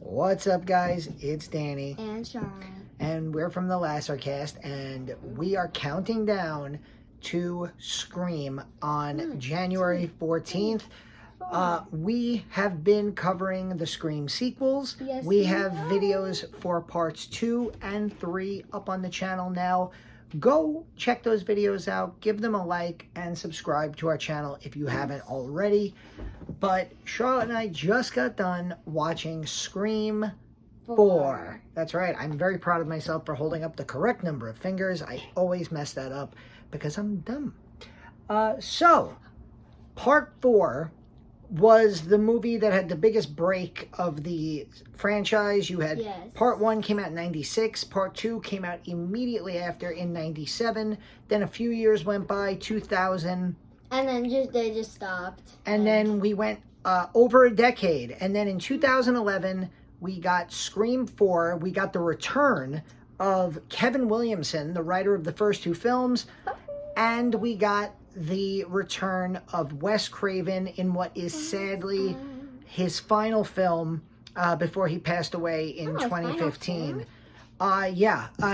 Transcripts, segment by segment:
What's up, guys? It's Danny. And Sean. And we're from the Lassercast, and we are counting down to Scream on January 14th. We have been covering the Scream sequels. Yes, we have videos for parts 2 and 3 up on the channel now. Go check those videos out, give them a like, and subscribe to our channel if you haven't already. But Charlotte and I just got done watching Scream 4. That's right. I'm very proud of myself for holding up the correct number of fingers. I always mess that up because I'm dumb. So, part 4 was the movie that had the biggest break of the franchise. You had part 1 came out in 96, part 2 came out immediately after in 97, then a few years went by, 2000, and then they just stopped. And then we went over a decade, and then in 2011 we got Scream 4. We got the return of Kevin Williamson, the writer of the first 2 films, and we got the return of Wes Craven in what is sadly his final film before he passed away in 2015.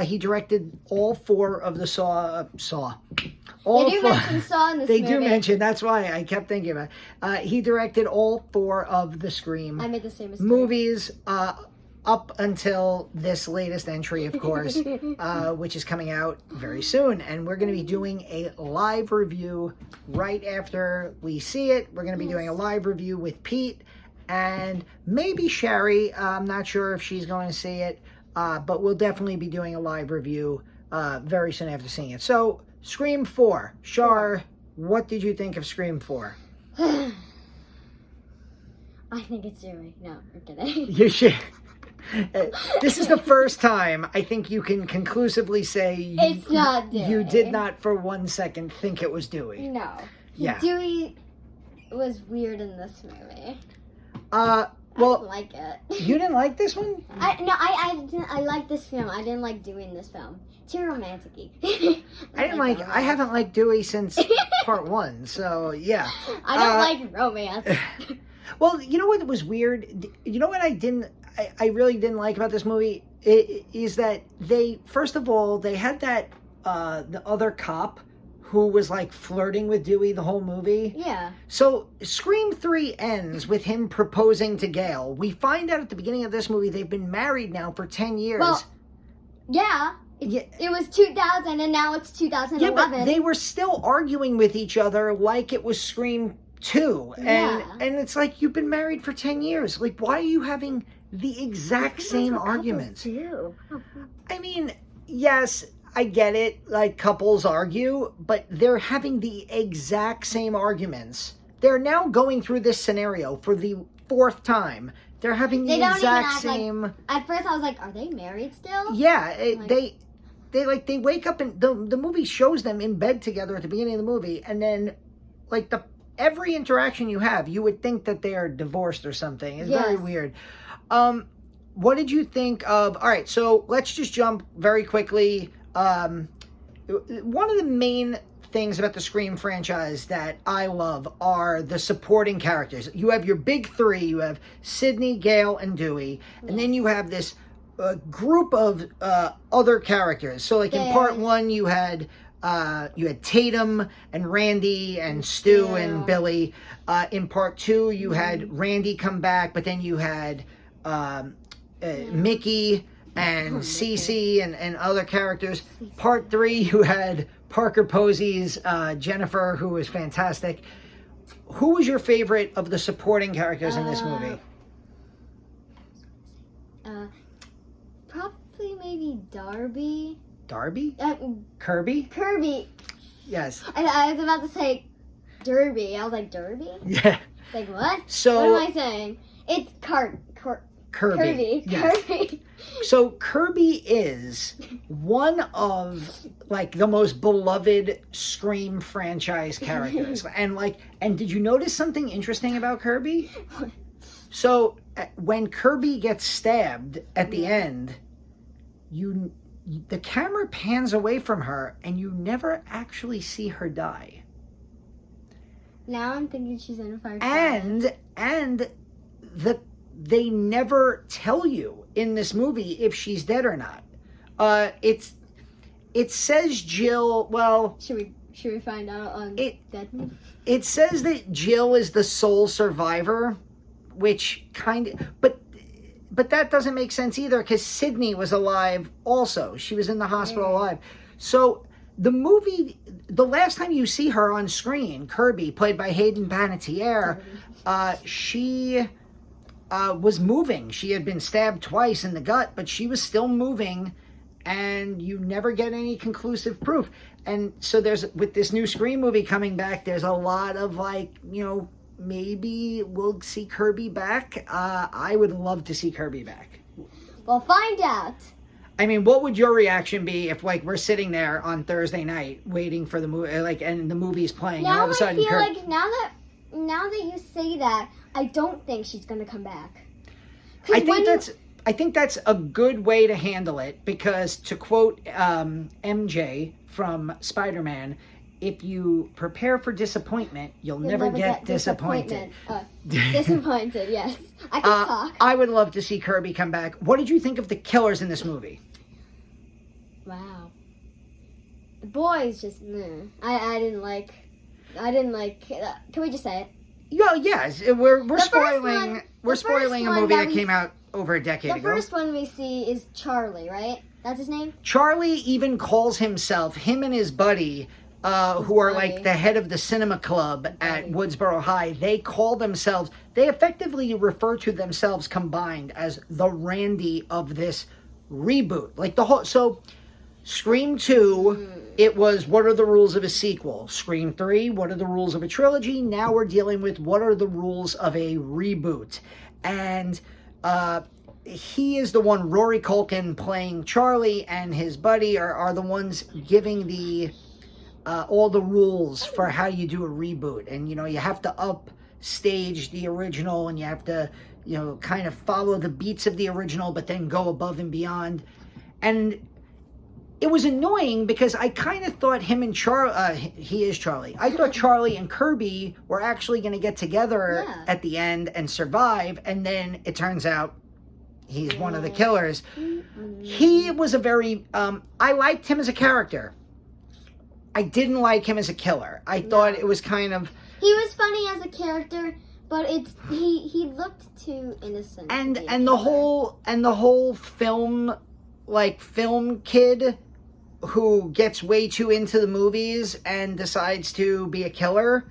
He directed all 4 of the Saw. All they do mention Saw in this movie. They do mention, that's why I kept thinking about it. He directed all 4 of the Scream movies up until this latest entry, of course, which is coming out very soon. And we're going to be doing a live review right after we see it. We're going to be doing a live review with Pete and maybe Sherry. I'm not sure if she's going to see it, but we'll definitely be doing a live review very soon after seeing it. So, Scream 4. Char, what did you think of Scream 4? I think it's Jerry. No, I'm kidding. You should. This is the first time I think you can conclusively say it's not Dewey. You did not for 1 second think it was Dewey. No. Yeah. Dewey was weird in this movie. Well, I didn't like it. You didn't like this one? I liked this film. I didn't like Dewey in this film. Too romantic-y. I haven't liked Dewey since part 1, so yeah. I don't like romance. Well, you know what was weird? You know what I really didn't like about this movie is that they, first of all, they had that the other cop who was like flirting with Dewey the whole movie. Yeah. So Scream 3 ends with him proposing to Gail. We find out at the beginning of this movie they've been married now for 10 years. Well, yeah. It was 2000 and now it's 2011. Yeah, but they were still arguing with each other like it was Scream 2. And it's like, you've been married for 10 years. Like, why are you having the exact same arguments? I mean, yes, I get it. Like, couples argue, but they're having the exact same arguments. They're now going through this scenario for the 4th time. They're having the exact same. At first, I was like, "Are they married still?" Yeah, they wake up and the movie shows them in bed together at the beginning of the movie, and then like every interaction you have, you would think that they are divorced or something. It's very weird. What did you think of? All right, so let's just jump very quickly. One of the main things about the Scream franchise that I love are the supporting characters. You have your big 3. You have Sidney, Gail, and Dewey, and then you have this group of other characters. So, like in part 1, you had Tatum and Randy and Stu and Billy. In part 2, you had Randy come back, but then you had Mickey and Cece and other characters. Part 3, you had Parker Posey's Jennifer, who was fantastic. Who was your favorite of the supporting characters in this movie? Probably maybe Darby. Darby? Kirby? Kirby. Yes. I was about to say Derby. I was like, Derby? Yeah. Like, what? So, what am I saying? It's Kirby. Yes. Kirby. So Kirby is one of like the most beloved Scream franchise characters. And did you notice something interesting about Kirby? So when Kirby gets stabbed at the end, the camera pans away from her and you never actually see her die. Now I'm thinking she's in a fire. And the they never tell you in this movie if she's dead or not. It says Jill. Well, should we find out on Dead Me? It says that Jill is the sole survivor, which kind of, but that doesn't make sense either because Sydney was alive also. She was in the hospital alive. So the movie, the last time you see her on screen, Kirby, played by Hayden Panettiere, she was moving. She had been stabbed twice in the gut, but she was still moving, and you never get any conclusive proof. And so with this new Scream movie coming back, there's a lot of maybe we'll see Kirby back. I would love to see Kirby back. We'll find out. I mean, what would your reaction be if we're sitting there on Thursday night waiting for the movie, and the movie's playing, and all of a sudden, now that you say that, I don't think she's gonna come back. I think that's a good way to handle it, because to quote MJ from Spider-Man, if you prepare for disappointment, you'll never get disappointed. Disappointed, yes. I can talk. I would love to see Kirby come back. What did you think of the killers in this movie? Wow. The boys just, I didn't like, can we just say it? Yes, we're spoiling a movie that came out over a decade ago. The first one we see is Charlie, right? That's his name? Charlie even calls himself, him and his buddy, who are like the head of the cinema club at Woodsboro High, they effectively refer to themselves combined as the Randy of this reboot. So Scream 2, it was what are the rules of a sequel? Scream 3, what are the rules of a trilogy? Now we're dealing with what are the rules of a reboot. And he is the one, Rory Culkin playing Charlie, and his buddy are the ones giving all the rules for how you do a reboot. And, you have to upstage the original, and you have to, kind of follow the beats of the original, but then go above and beyond. And it was annoying because I kind of thought him and he is Charlie. I thought Charlie and Kirby were actually going to get together at the end and survive. And then it turns out he's one of the killers. He was a very, I liked him as a character. I didn't like him as a killer. I thought it was kind of... He was funny as a character, but he looked too innocent. And the whole film kid who gets way too into the movies and decides to be a killer,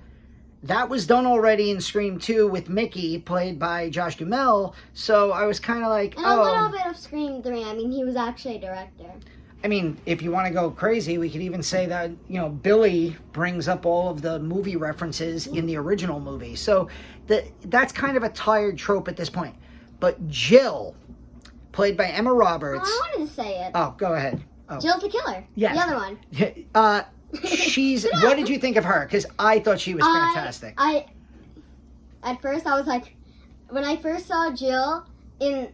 that was done already in Scream 2 with Mickey, played by Josh Duhamel. So I was kind of like, and a little bit of Scream 3. I mean, he was actually a director. I mean, if you want to go crazy, we could even say that, Billy brings up all of the movie references in the original movie. So that's kind of a tired trope at this point. But Jill, played by Emma Roberts... Oh, I wanted to say it. Oh, go ahead. Oh. Jill's the killer. Yes. The other one. What did you think of her? Because I thought she was fantastic. At first, I was like... When I first saw Jill in,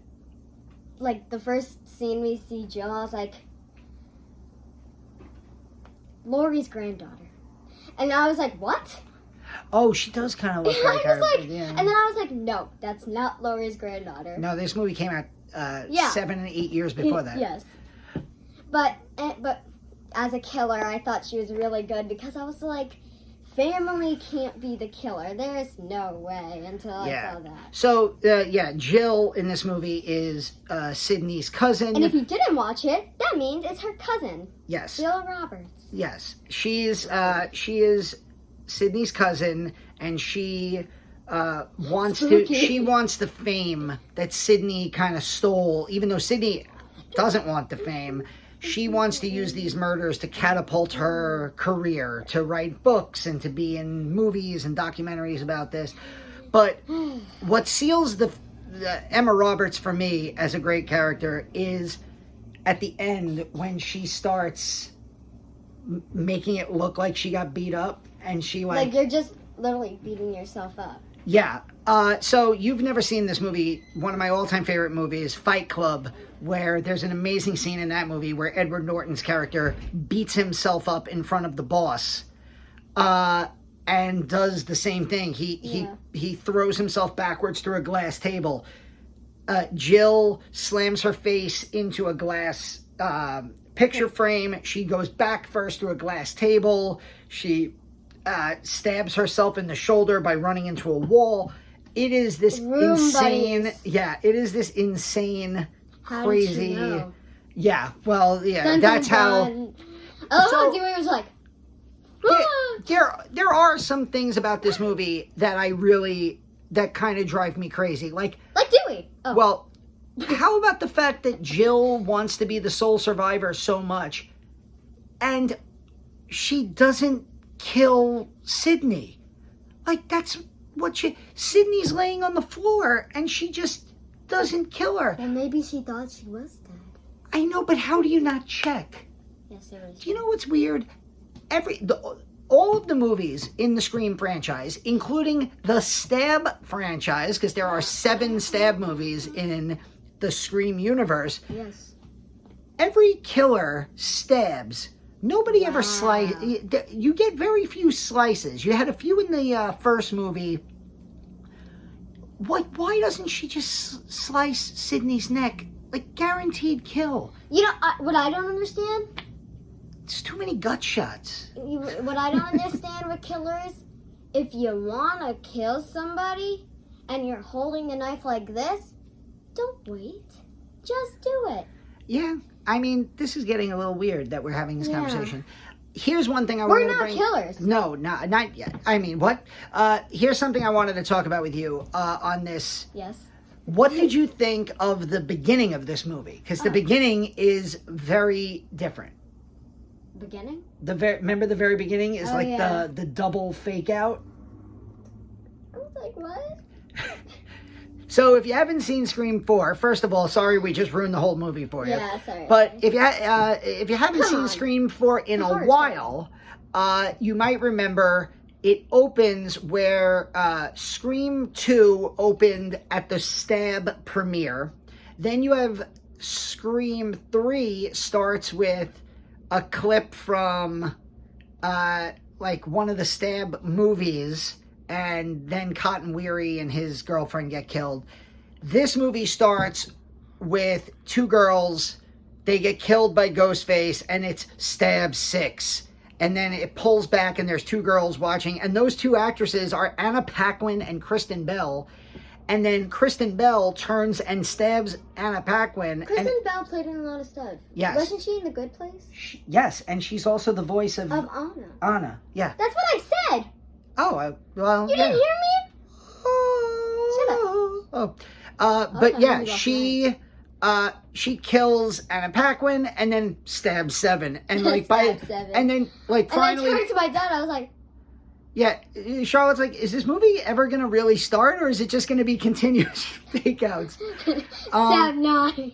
the first scene we see Jill, I was like... Laurie's granddaughter. And I was like, what? Oh, she does kind of look like her. And then I was like, no, that's not Laurie's granddaughter. No, this movie came out 7 and 8 years before that. Yes. But as a killer, I thought she was really good because I was like, family can't be the killer. There is no way until I saw that. So, Jill in this movie is Sydney's cousin. And if you didn't watch it, that means it's her cousin. Yes. Jill Roberts. Yes. She is Sydney's cousin, and she wants the fame that Sydney kind of stole, even though Sydney doesn't want the fame. She wants to use these murders to catapult her career, to write books and to be in movies and documentaries about this. But what seals the Emma Roberts for me as a great character is at the end when she starts making it look like she got beat up, and she like you're just literally beating yourself up. Yeah. So you've never seen this movie, one of my all-time favorite movies, Fight Club, where there's an amazing scene in that movie where Edward Norton's character beats himself up in front of the boss and does the same thing. He throws himself backwards through a glass table. Jill slams her face into a glass picture frame. She goes back first through a glass table. She stabs herself in the shoulder by running into a wall. It is this insane... buddies. Yeah, it is this insane, crazy... How did you know? Yeah, well, yeah, Dun, that's dun, how... dun. Oh, So- Dewey was like... There are some things about this movie that kind of drive me crazy. Like Dewey. Oh. well, how about the fact that Jill wants to be the sole survivor so much, and she doesn't kill Sydney? Like, that's what Sydney's laying on the floor, and she just doesn't kill her. Well, maybe she thought she was dead. I know, but how do you not check? Yes, it was. Do you know what's weird? All of the movies in the Scream franchise, including the Stab franchise, because there are 7 Stab movies in the Scream universe, Yes. every killer stabs. Nobody ever slices. You get very few slices. You had a few in the first movie. Why doesn't she just slice Sydney's neck? Like, guaranteed kill. You know, what I don't understand? It's too many gut shots. What I don't understand with killers, if you want to kill somebody and you're holding the knife like this, don't wait. Just do it. Yeah, I mean, this is getting a little weird that we're having this Yeah. conversation. Here's one thing I wanted to bring... We're not killers. No, not yet. I mean, what? Here's something I wanted to talk about with you on this. Yes. What did you think of the beginning of this movie? Because the beginning is very different. Beginning? Remember the very beginning is like yeah. the double fake out? I was like, what? So if you haven't seen Scream 4, first of all, sorry we just ruined the whole movie for you. Yeah, sorry. But if you haven't Come seen on. Scream 4 in a Hard while, you might remember it opens where Scream 2 opened at the Stab premiere. Then you have Scream 3 starts with a clip from like one of the Stab movies, and then Cotton Weary and his girlfriend get killed. This movie starts with 2 girls. They get killed by Ghostface, and it's Stab 6. And then it pulls back, and there's 2 girls watching. And those 2 actresses are Anna Paquin and Kristen Bell. And then Kristen Bell turns and stabs Anna Paquin. Kristen Bell played in a lot of stuff. Yes. Wasn't she in The Good Place? Yes, and she's also the voice of Anna. Anna. Yeah. That's what I said. Oh, well, You yeah. didn't hear me? Shut up. Oh. Okay, But yeah, you got she kills Anna Paquin and then stabs 7. And like Stab 7. and then like finally And I turned to my dad, I was like, yeah, Charlotte's like, is this movie ever going to really start, or is it just going to be continuous fake outs? Stab 9.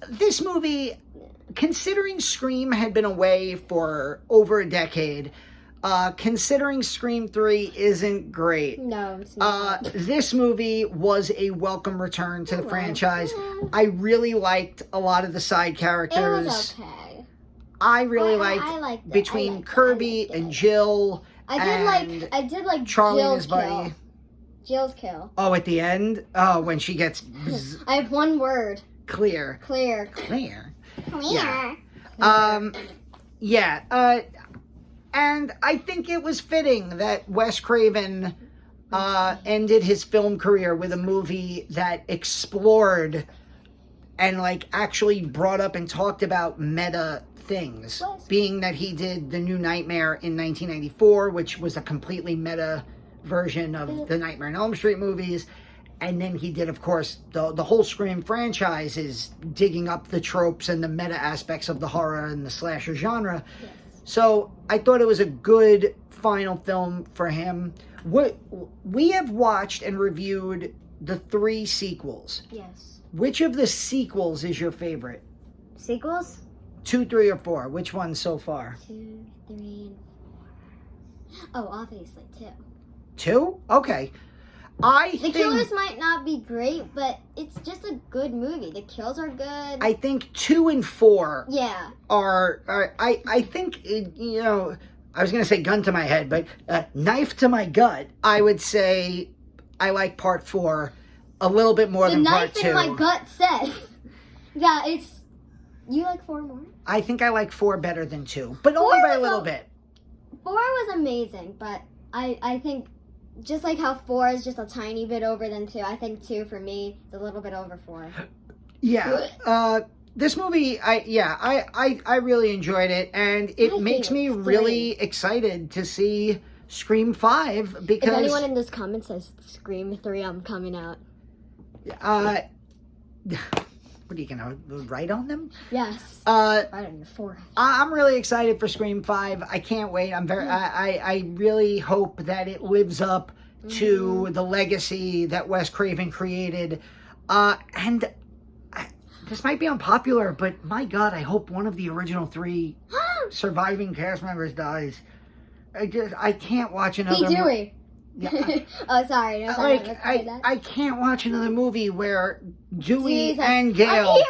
This movie, considering Scream had been away for over a decade, considering Scream 3 isn't great. No, it's not. This movie was a welcome return to the franchise. I really liked a lot of the side characters. It was okay. I really I liked liked it. between I liked it. Kirby and Jill. I did like Charlie and Jill's his buddy. kill. Jill's kill. Oh, at the end? Oh, when she gets I have one word. clear. Clear. Yeah. And I think it was fitting that Wes Craven ended his film career with a movie that explored and like actually brought up and talked about meta things. Being that he did The New Nightmare in 1994, which was a completely meta version of the Nightmare on Elm Street movies. And then he did, of course, the whole Scream franchise is digging up the tropes and the meta aspects of the horror and the slasher genre. Yes. So I thought it was a good final film for him. We have watched and reviewed the 3 sequels. Yes. Which of the sequels is your favorite? Sequels? 2, 3, or 4? Which one so far? 2, 3, and 4. Oh, obviously 2. 2? Okay. The killers might not be great, but it's just a good movie. The kills are good. I think 2 and 4 yeah. are I think, you know, I was going to say gun to my head, but knife to my gut, I would say I like part 4 a little bit more the than part knife 2. in my gut says that it's. You like 4 more? I think I like 4 better than 2, but 4 only by a was little bit. 4 was amazing, but I think just like how 4 is just a tiny bit over than 2, I think 2 for me is a little bit over 4. Yeah. This movie, I really enjoyed it, and it makes me really excited to see Scream 5 because... If anyone in this comment says Scream 3, I'm coming out. What are you gonna write on them? Yes. Right on your forehead. I'm really excited for Scream 5. I can't wait. I'm very. I really hope that it lives up to the legacy that Wes Craven created. This might be unpopular, but my God, I hope one of the original 3 surviving cast members dies. I can't watch another. Hey, Dewey. Yeah. Oh, sorry. No, I can't watch another movie where Dewey and Gail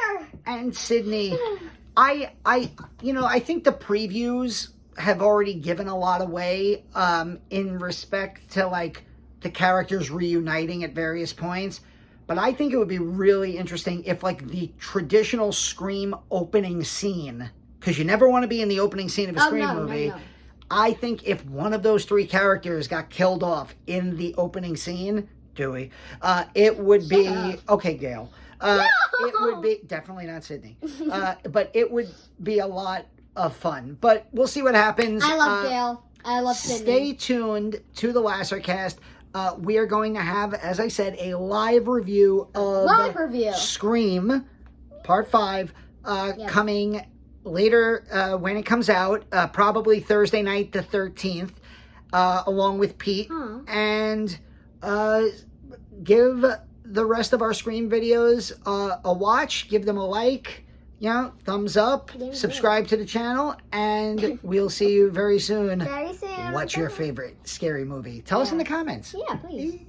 and Sydney. I think the previews have already given a lot away in respect to like the characters reuniting at various points. But I think it would be really interesting if like the traditional Scream opening scene, because you never want to be in the opening scene of a Scream movie. No. I think if one of those 3 characters got killed off in the opening scene, Dewey, it would be... Okay, Gail. It would be... Definitely not Sydney. But it would be a lot of fun. But we'll see what happens. I love Gail. I love Sydney. Stay tuned to the Lassercast. We are going to have, as I said, a live review of Scream Part 5 coming later when it comes out, probably Thursday night the 13th, along with Pete. And give the rest of our Scream videos a watch. Give them a like, thumbs up, subscribe to the channel, and we'll see you very soon. Very soon. What's your favorite scary movie? Tell us in the comments. Yeah, please.